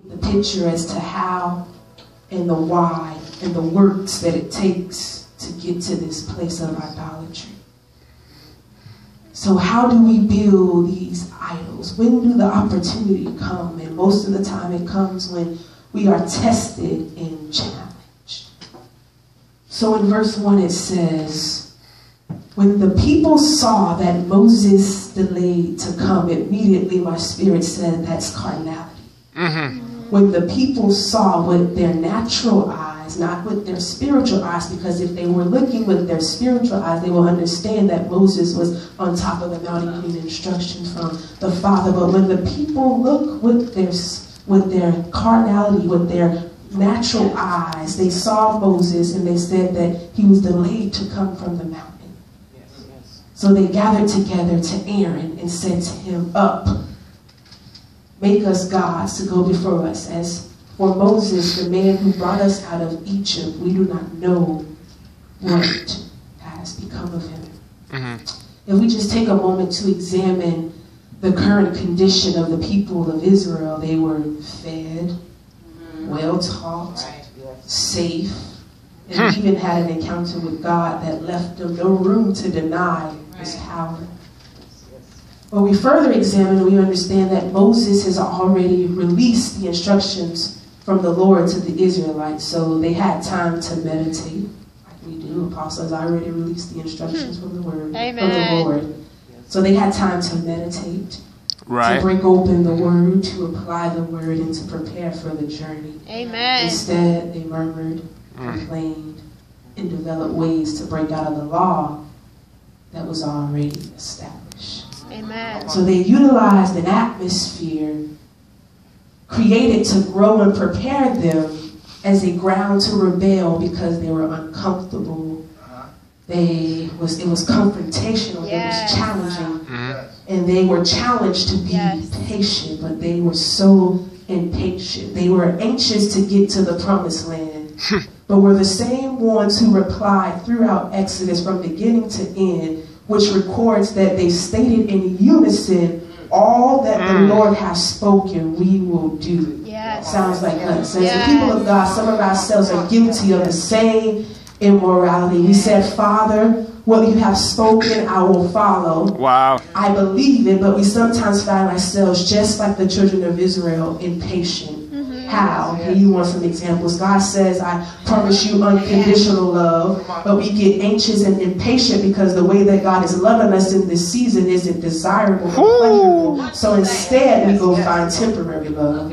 the picture as to how and the why and the works that it takes to get to this place of idolatry. So how do we build these idols? When do the opportunity come? And most of the time it comes when we are tested and challenged. So in verse 1 it says, when the people saw that Moses delayed to come, immediately my spirit said that's carnality. When the people saw with their natural eyes, not with their spiritual eyes, because if they were looking with their spiritual eyes, they will understand that Moses was on top of the mountain getting instructions from the Father. But when the people look with their carnality, with their natural eyes, they saw Moses and they said that he was delayed to come from the mountain. So they gathered together to Aaron and said to him, "Up, make us gods to go before us. As for Moses, the man who brought us out of Egypt, we do not know what has become of him." If we just take a moment to examine the current condition of the people of Israel, they were fed, well-taught, safe, and even had an encounter with God that left them no room to deny his power. When we further examine, we understand that Moses has already released the instructions from the Lord to the Israelites, so they had time to meditate, like we do. Apostles already released the instructions from the Word, from the Lord. So they had time to meditate, to break open the Word, to apply the Word, and to prepare for the journey. Instead, they murmured, complained, and developed ways to break out of the law that was already established. So they utilized an atmosphere created to grow and prepare them as a ground to rebel because they were uncomfortable. It was confrontational, it was challenging, and they were challenged to be patient, but they were so impatient. They were anxious to get to the promised land, but were the same ones who replied throughout Exodus from beginning to end, which records that they stated in unison, all that the Lord has spoken, we will do. Sounds like us. As the people of God, some of ourselves are guilty of the same immorality. We said, "Father, what you have spoken, I will follow." I believe it, but we sometimes find ourselves just like the children of Israel, impatient. How? Here you want some examples. God says, "I promise you unconditional love," but we get anxious and impatient because the way that God is loving us in this season isn't desirable or pleasurable. So instead, we go find temporary love.